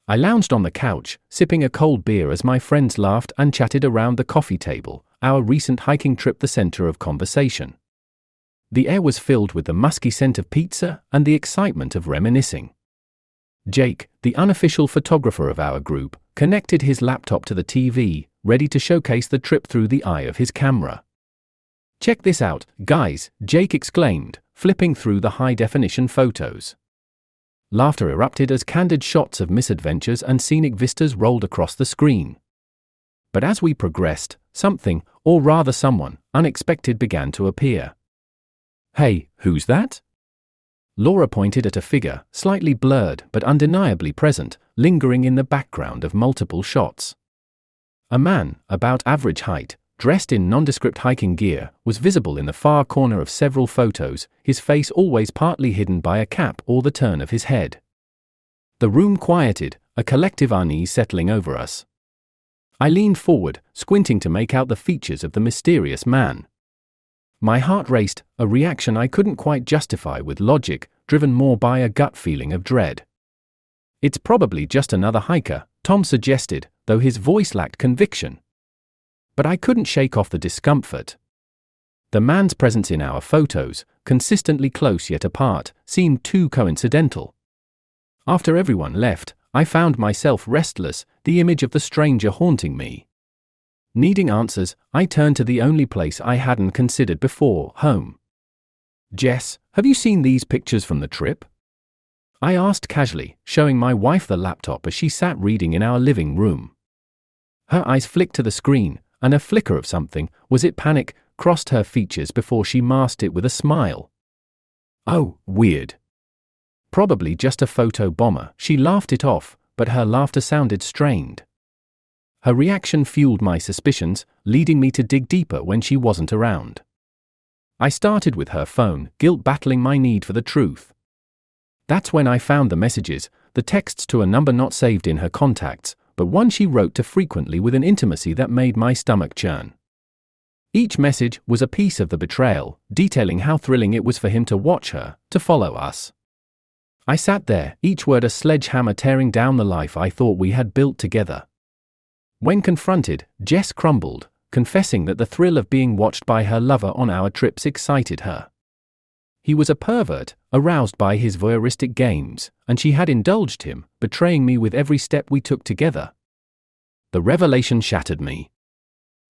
I lounged on the couch, sipping a cold beer as my friends laughed and chatted around the coffee table, our recent hiking trip the center of conversation. The air was filled with the musky scent of pizza and the excitement of reminiscing. Jake, the unofficial photographer of our group, connected his laptop to the TV, ready to showcase the trip through the eye of his camera. "Check this out, guys," Jake exclaimed, flipping through the high-definition photos. Laughter erupted as candid shots of misadventures and scenic vistas rolled across the screen. But as we progressed, something, or rather someone, unexpected began to appear. "Hey, who's that?" Laura pointed at a figure, slightly blurred but undeniably present, lingering in the background of multiple shots. A man, about average height, dressed in nondescript hiking gear, was visible in the far corner of several photos, his face always partly hidden by a cap or the turn of his head. The room quieted, a collective unease settling over us. I leaned forward, squinting to make out the features of the mysterious man. My heart raced, a reaction I couldn't quite justify with logic, driven more by a gut feeling of dread. "It's probably just another hiker," Tom suggested, though his voice lacked conviction. But I couldn't shake off the discomfort. The man's presence in our photos, consistently close yet apart, seemed too coincidental. After everyone left, I found myself restless, the image of the stranger haunting me. Needing answers, I turned to the only place I hadn't considered before, home. "Jess, have you seen these pictures from the trip?" I asked casually, showing my wife the laptop as she sat reading in our living room. Her eyes flicked to the screen, and a flicker of something, was it panic, crossed her features before she masked it with a smile. "Oh, weird. Probably just a photo bomber," she laughed it off, but her laughter sounded strained. Her reaction fueled my suspicions, leading me to dig deeper when she wasn't around. I started with her phone, guilt battling my need for the truth. That's when I found the messages, the texts to a number not saved in her contacts, but one she wrote to frequently with an intimacy that made my stomach churn. Each message was a piece of the betrayal, detailing how thrilling it was for him to watch her, to follow us. I sat there, each word a sledgehammer tearing down the life I thought we had built together. When confronted, Jess crumbled, confessing that the thrill of being watched by her lover on our trips excited her. He was a pervert, aroused by his voyeuristic games, and she had indulged him, betraying me with every step we took together. The revelation shattered me.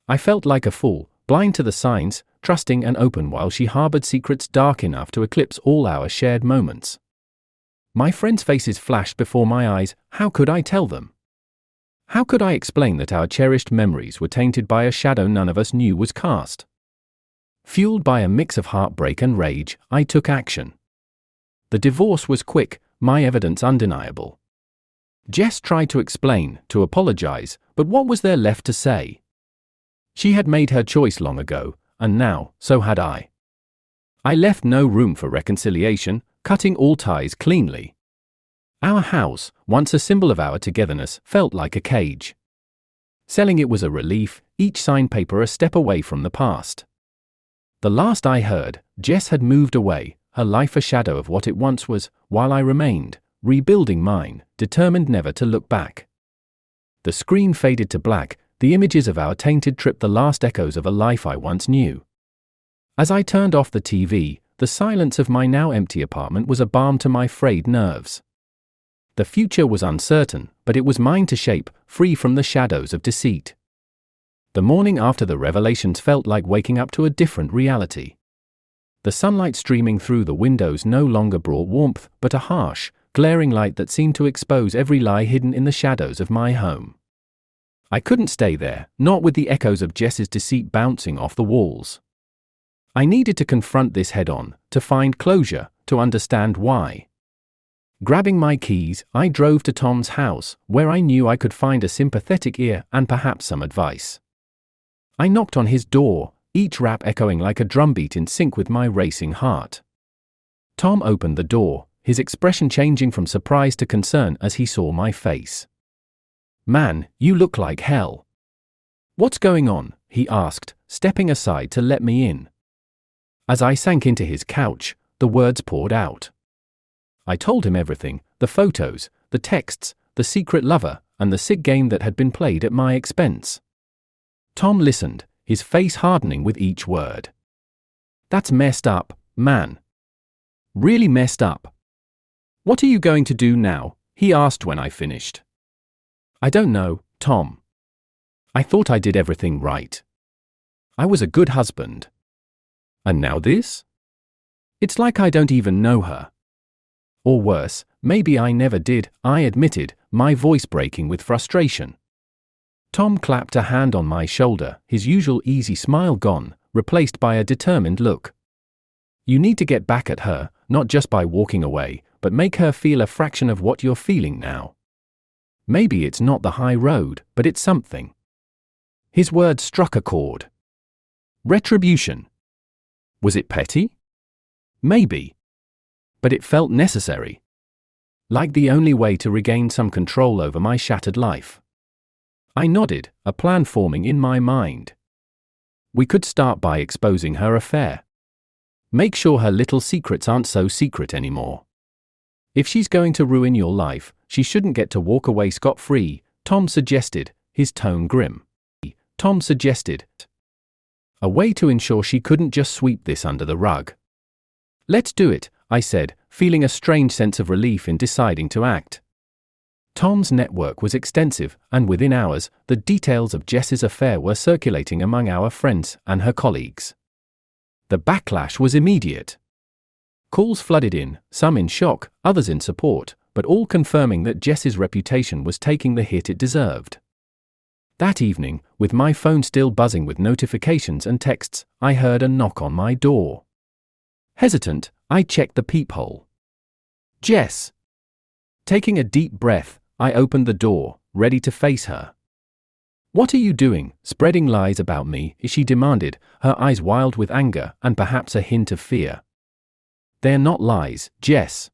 I felt like a fool, blind to the signs, trusting and open while she harbored secrets dark enough to eclipse all our shared moments. My friends' faces flashed before my eyes. How could I tell them? How could I explain that our cherished memories were tainted by a shadow none of us knew was cast? Fueled by a mix of heartbreak and rage, I took action. The divorce was quick, my evidence undeniable. Jess tried to explain, to apologize, but what was there left to say? She had made her choice long ago, and now, so had I. I left no room for reconciliation, cutting all ties cleanly. Our house, once a symbol of our togetherness, felt like a cage. Selling it was a relief, each signed paper a step away from the past. The last I heard, Jess had moved away, her life a shadow of what it once was, while I remained, rebuilding mine, determined never to look back. The screen faded to black, the images of our tainted trip the last echoes of a life I once knew. As I turned off the TV, the silence of my now empty apartment was a balm to my frayed nerves. The future was uncertain, but it was mine to shape, free from the shadows of deceit. The morning after the revelations felt like waking up to a different reality. The sunlight streaming through the windows no longer brought warmth, but a harsh, glaring light that seemed to expose every lie hidden in the shadows of my home. I couldn't stay there, not with the echoes of Jess's deceit bouncing off the walls. I needed to confront this head-on, to find closure, to understand why. Grabbing my keys, I drove to Tom's house, where I knew I could find a sympathetic ear and perhaps some advice. I knocked on his door, each rap echoing like a drumbeat in sync with my racing heart. Tom opened the door, his expression changing from surprise to concern as he saw my face. "Man, you look like hell." "What's going on?" he asked, stepping aside to let me in. As I sank into his couch, the words poured out. I told him everything, the photos, the texts, the secret lover, and the sick game that had been played at my expense. Tom listened, his face hardening with each word. That's messed up, man. Really messed up. What are you going to do now? He asked when I finished. I don't know, Tom. I thought I did everything right. I was a good husband. And now this? It's like I don't even know her. Or worse, maybe I never did, I admitted, my voice breaking with frustration. Tom clapped a hand on my shoulder, his usual easy smile gone, replaced by a determined look. You need to get back at her, not just by walking away, but make her feel a fraction of what you're feeling now. Maybe it's not the high road, but it's something. His words struck a chord. Retribution. Was it petty? Maybe. But it felt necessary. Like the only way to regain some control over my shattered life. I nodded, a plan forming in my mind. We could start by exposing her affair. Make sure her little secrets aren't so secret anymore. If she's going to ruin your life, she shouldn't get to walk away scot-free, Tom suggested, his tone grim. Tom suggested. A way to ensure she couldn't just sweep this under the rug. Let's do it, I said, feeling a strange sense of relief in deciding to act. Tom's network was extensive, and within hours, the details of Jess's affair were circulating among our friends and her colleagues. The backlash was immediate. Calls flooded in, some in shock, others in support, but all confirming that Jess's reputation was taking the hit it deserved. That evening, with my phone still buzzing with notifications and texts, I heard a knock on my door. Hesitant, I checked the peephole. Jess. Taking a deep breath, I opened the door, ready to face her. What are you doing, spreading lies about me? She demanded, her eyes wild with anger and perhaps a hint of fear. They're not lies, Jess.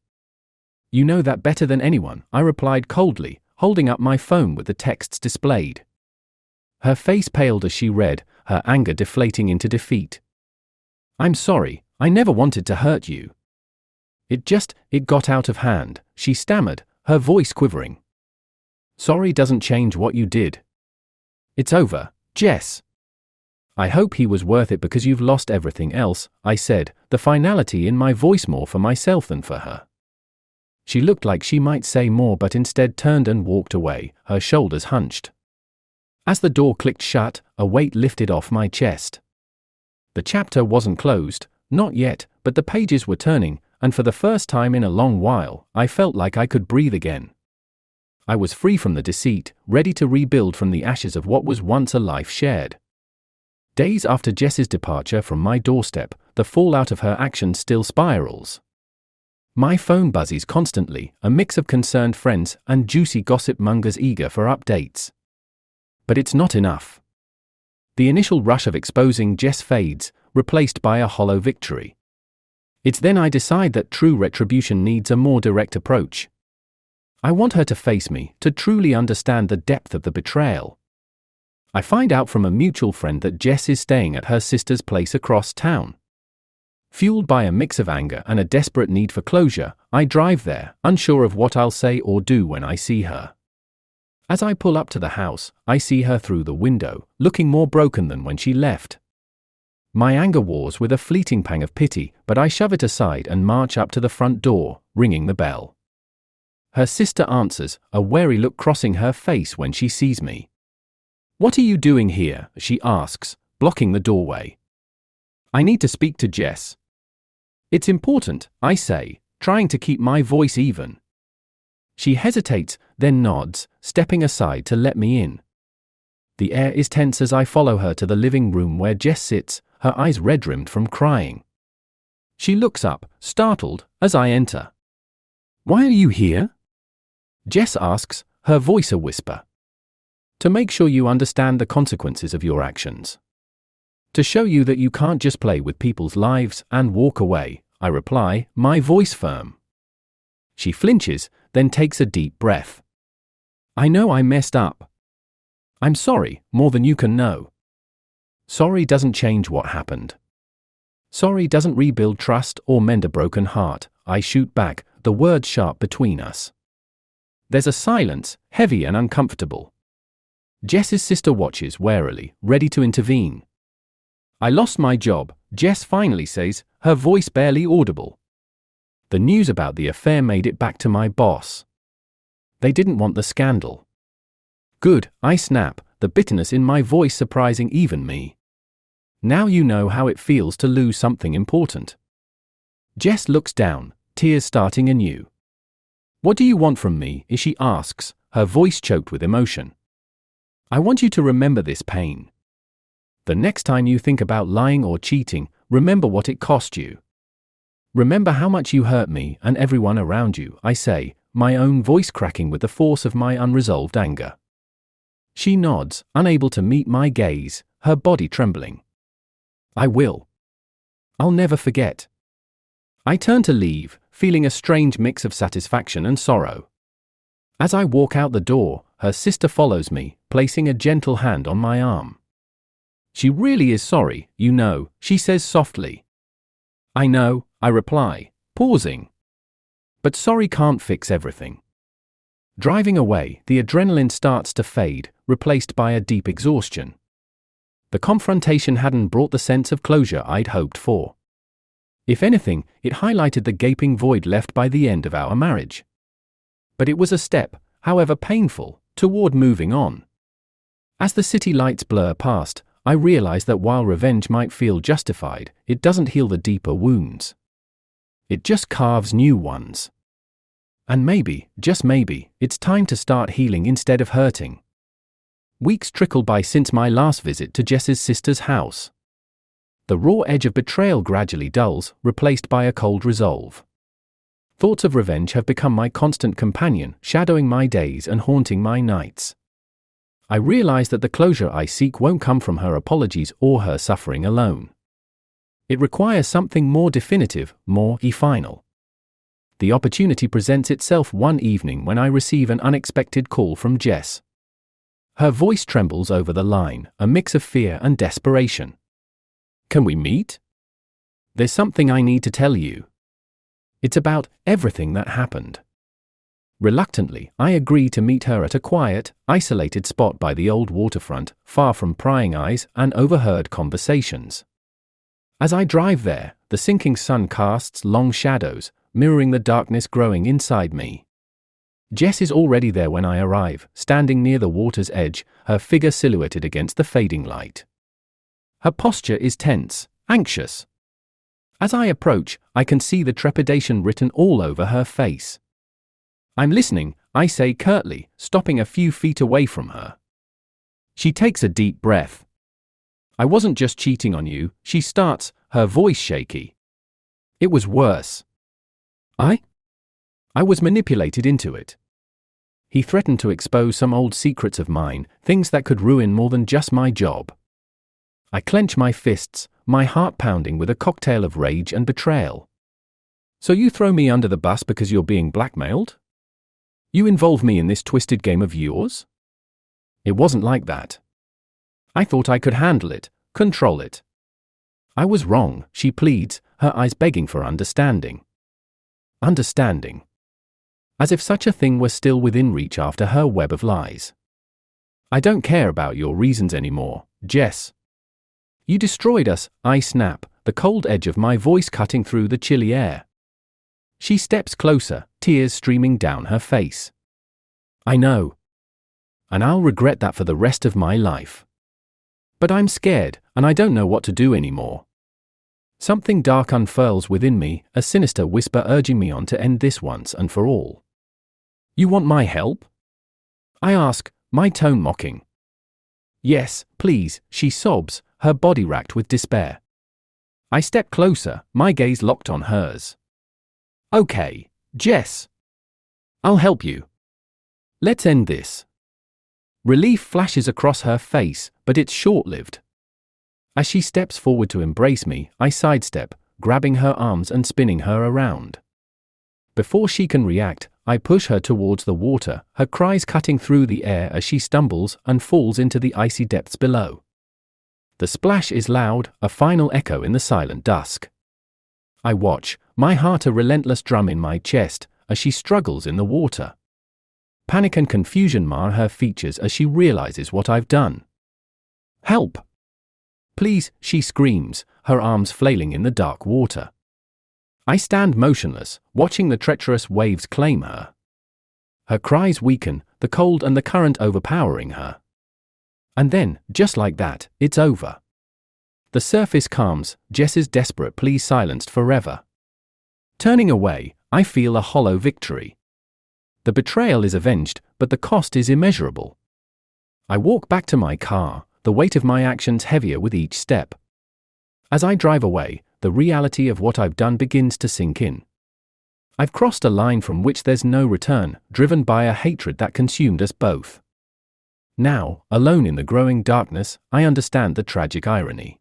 You know that better than anyone, I replied coldly, holding up my phone with the texts displayed. Her face paled as she read, her anger deflating into defeat. I'm sorry, I never wanted to hurt you. It got out of hand, she stammered, her voice quivering. Sorry doesn't change what you did. It's over, Jess. I hope he was worth it because you've lost everything else, I said, the finality in my voice more for myself than for her. She looked like she might say more but instead turned and walked away, her shoulders hunched. As the door clicked shut, a weight lifted off my chest. The chapter wasn't closed, not yet, but the pages were turning, and for the first time in a long while, I felt like I could breathe again. I was free from the deceit, ready to rebuild from the ashes of what was once a life shared. Days after Jess's departure from my doorstep, the fallout of her actions still spirals. My phone buzzes constantly, a mix of concerned friends and juicy gossip mongers eager for updates. But it's not enough. The initial rush of exposing Jess fades, replaced by a hollow victory. It's then I decide that true retribution needs a more direct approach. I want her to face me, to truly understand the depth of the betrayal. I find out from a mutual friend that Jess is staying at her sister's place across town. Fueled by a mix of anger and a desperate need for closure, I drive there, unsure of what I'll say or do when I see her. As I pull up to the house, I see her through the window, looking more broken than when she left. My anger wars with a fleeting pang of pity, but I shove it aside and march up to the front door, ringing the bell. Her sister answers, a wary look crossing her face when she sees me. What are you doing here? She asks, blocking the doorway. I need to speak to Jess. It's important, I say, trying to keep my voice even. She hesitates, then nods, stepping aside to let me in. The air is tense as I follow her to the living room where Jess sits, her eyes red-rimmed from crying. She looks up, startled, as I enter. Why are you here? Jess asks, her voice a whisper. To make sure you understand the consequences of your actions. To show you that you can't just play with people's lives and walk away, I reply, my voice firm. She flinches, then takes a deep breath. I know I messed up. I'm sorry, more than you can know. Sorry doesn't change what happened. Sorry doesn't rebuild trust or mend a broken heart, I shoot back, the words sharp between us. There's a silence, heavy and uncomfortable. Jess's sister watches warily, ready to intervene. "I lost my job," Jess finally says, her voice barely audible. The news about the affair made it back to my boss. They didn't want the scandal. "Good," I snap, the bitterness in my voice surprising even me. "Now you know how it feels to lose something important." Jess looks down, tears starting anew. "What do you want from me?" she asks, her voice choked with emotion. "I want you to remember this pain. The next time you think about lying or cheating, remember what it cost you. Remember how much you hurt me and everyone around you," I say, my own voice cracking with the force of my unresolved anger. She nods, unable to meet my gaze, her body trembling. "I will. I'll never forget." I turn to leave, feeling a strange mix of satisfaction and sorrow. As I walk out the door, her sister follows me, placing a gentle hand on my arm. "She really is sorry, you know," she says softly. "I know," I reply, pausing. "But sorry can't fix everything." Driving away, the adrenaline starts to fade, replaced by a deep exhaustion. The confrontation hadn't brought the sense of closure I'd hoped for. If anything, it highlighted the gaping void left by the end of our marriage. But it was a step, however painful, toward moving on. As the city lights blur past, I realize that while revenge might feel justified, it doesn't heal the deeper wounds. It just carves new ones. And maybe, just maybe, it's time to start healing instead of hurting. Weeks trickle by since my last visit to Jess's sister's house. The raw edge of betrayal gradually dulls, replaced by a cold resolve. Thoughts of revenge have become my constant companion, shadowing my days and haunting my nights. I realize that the closure I seek won't come from her apologies or her suffering alone. It requires something more definitive, more final. The opportunity presents itself one evening when I receive an unexpected call from Jess. Her voice trembles over the line, a mix of fear and desperation. "Can we meet? There's something I need to tell you. It's about everything that happened." Reluctantly, I agree to meet her at a quiet, isolated spot by the old waterfront, far from prying eyes and overheard conversations. As I drive there, the sinking sun casts long shadows, mirroring the darkness growing inside me. Jess is already there when I arrive, standing near the water's edge, her figure silhouetted against the fading light. Her posture is tense, anxious. As I approach, I can see the trepidation written all over her face. "I'm listening," I say curtly, stopping a few feet away from her. She takes a deep breath. "I wasn't just cheating on you," she starts, her voice shaky. "It was worse. I was manipulated into it." He threatened to expose some old secrets of mine, things that could ruin more than just my job. I clench my fists, my heart pounding with a cocktail of rage and betrayal. "So you throw me under the bus because you're being blackmailed? You involve me in this twisted game of yours?" "It wasn't like that. I thought I could handle it, control it." "I was wrong," she pleads, her eyes begging for understanding. Understanding. As if such a thing were still within reach after her web of lies. "I don't care about your reasons anymore, Jess. You destroyed us," I snap, the cold edge of my voice cutting through the chilly air. She steps closer, tears streaming down her face. "I know. And I'll regret that for the rest of my life. But I'm scared, and I don't know what to do anymore." Something dark unfurls within me, a sinister whisper urging me on to end this once and for all. "You want my help?" I ask, my tone mocking. "Yes, please," she sobs, her body racked with despair. I step closer, my gaze locked on hers. "Okay, Jess. I'll help you. Let's end this." Relief flashes across her face, but it's short-lived. As she steps forward to embrace me, I sidestep, grabbing her arms and spinning her around. Before she can react, I push her towards the water, her cries cutting through the air as she stumbles and falls into the icy depths below. The splash is loud, a final echo in the silent dusk. I watch, my heart a relentless drum in my chest, as she struggles in the water. Panic and confusion mar her features as she realizes what I've done. "Help! Please," she screams, her arms flailing in the dark water. I stand motionless, watching the treacherous waves claim her. Her cries weaken, the cold and the current overpowering her. And then, just like that, it's over. The surface calms, Jess's desperate plea silenced forever. Turning away, I feel a hollow victory. The betrayal is avenged, but the cost is immeasurable. I walk back to my car, the weight of my actions heavier with each step. As I drive away, the reality of what I've done begins to sink in. I've crossed a line from which there's no return, driven by a hatred that consumed us both. Now, alone in the growing darkness, I understand the tragic irony.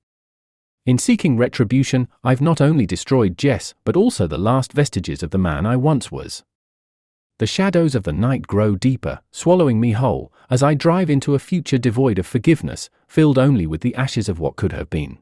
In seeking retribution, I've not only destroyed Jess, but also the last vestiges of the man I once was. The shadows of the night grow deeper, swallowing me whole, as I drive into a future devoid of forgiveness, filled only with the ashes of what could have been.